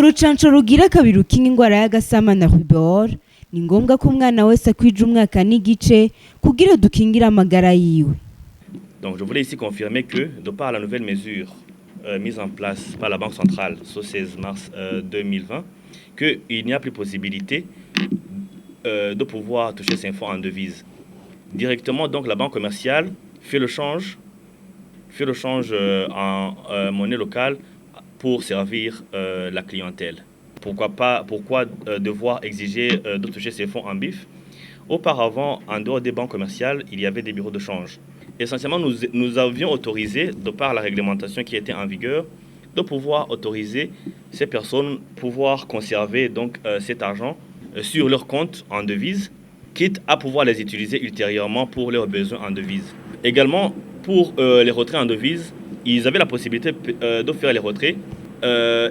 rucanco rugira kabiri rukinga ingwara y'agasama na rubéole ni ngombwa ko umwana wese akwije umwaka n'igice kugira dukingire amagara yiwe. Donc je voulais ici confirmer que de par la nouvelle mesure mise en place par la Banque centrale ce 16 mars 2020, qu'il n'y a plus possibilité de pouvoir toucher ces fonds en devise. Directement, donc la banque commerciale fait le change en monnaie locale pour servir la clientèle. Pourquoi devoir exiger de toucher ces fonds en BIF? Auparavant, en dehors des banques commerciales, il y avait des bureaux de change. Essentiellement, nous avions autorisé, de par la réglementation qui était en vigueur, de pouvoir autoriser ces personnes pouvoir conserver donc cet argent sur leur compte en devise, quitte à pouvoir les utiliser ultérieurement pour leurs besoins en devise. Également, pour les retraits en devise, ils avaient la possibilité de faire les retraits,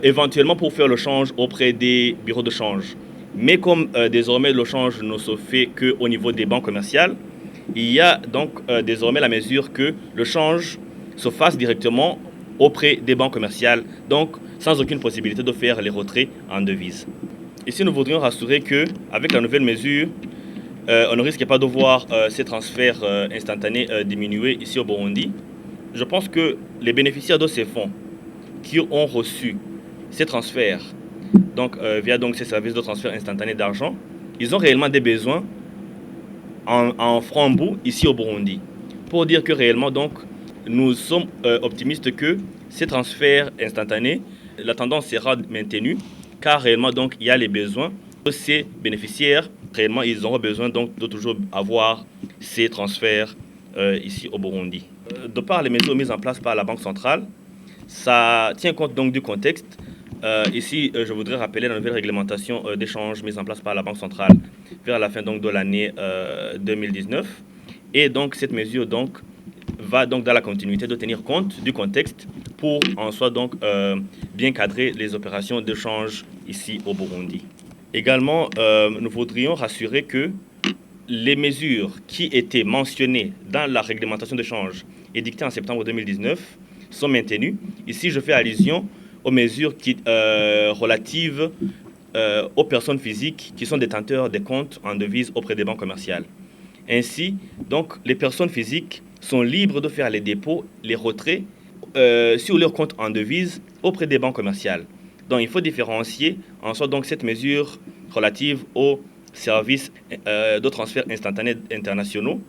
éventuellement pour faire le change auprès des bureaux de change. Mais comme désormais le change ne se fait qu'au niveau des banques commerciales, il y a donc désormais la mesure que le change se fasse directement auprès des banques commerciales, donc sans aucune possibilité de faire les retraits en devise. Ici, nous voudrions rassurer qu'avec la nouvelle mesure, on ne risque pas de voir ces transferts instantanés diminuer ici au Burundi. Je pense que les bénéficiaires de ces fonds qui ont reçu ces transferts, donc via donc ces services de transfert instantané d'argent, ils ont réellement des besoins en francs bout ici au Burundi. Pour dire que réellement donc nous sommes optimistes que ces transferts instantanés, la tendance sera maintenue, car réellement donc il y a les besoins de ces bénéficiaires. Réellement, ils auront besoin donc de toujours avoir ces transferts ici au Burundi. De par les mesures mises en place par la Banque centrale, ça tient compte donc du contexte. Ici, je voudrais rappeler la nouvelle réglementation d'échange mise en place par la Banque centrale vers la fin donc de l'année 2019. Et donc cette mesure donc va donc dans la continuité de tenir compte du contexte pour en soi donc bien cadrer les opérations d'échange ici au Burundi. Également, nous voudrions rassurer que les mesures qui étaient mentionnées dans la réglementation d'échange édictée en septembre 2019 sont maintenues. Ici, je fais allusion aux mesures relatives aux personnes physiques qui sont détenteurs des comptes en devise auprès des banques commerciales. Ainsi, donc, les personnes physiques sont libres de faire les dépôts, les retraits sur leurs comptes en devise auprès des banques commerciales. Donc, il faut différencier en soi donc cette mesure relative aux services de transfert instantané internationaux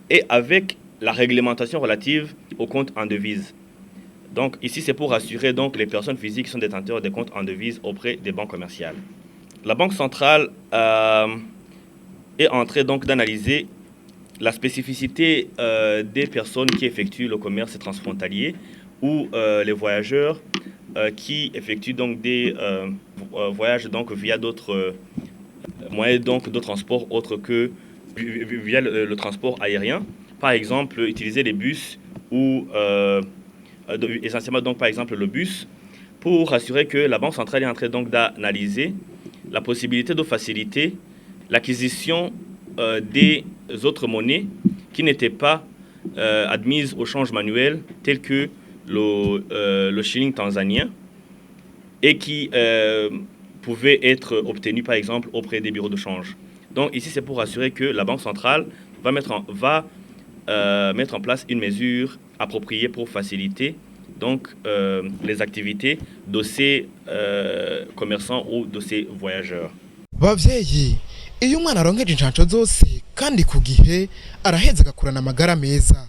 et avec la réglementation relative aux comptes en devise. Donc, ici, c'est pour rassurer donc les personnes physiques qui sont détenteurs des comptes en devise auprès des banques commerciales. La Banque centrale est en train donc d'analyser la spécificité des personnes qui effectuent le commerce transfrontalier ou les voyageurs qui effectuent donc des voyages donc via d'autres moyens donc de transport autres que via le transport aérien. Par exemple, utiliser les bus ou essentiellement donc par exemple le bus pour assurer que la Banque centrale est en train donc d'analyser la possibilité de faciliter l'acquisition des autres monnaies qui n'étaient pas admises au change manuel tel que le shilling tanzanien et qui pouvaient être obtenues par exemple auprès des bureaux de change. Donc ici c'est pour assurer que la Banque centrale va mettre en place une mesure appropriée pour faciliter donc les activités de ces commerçants ou de ces voyageurs. Bavyeyi, iyo umwana aronkeje incanco zose kandi ku gihe araheza agakurana amagara meza.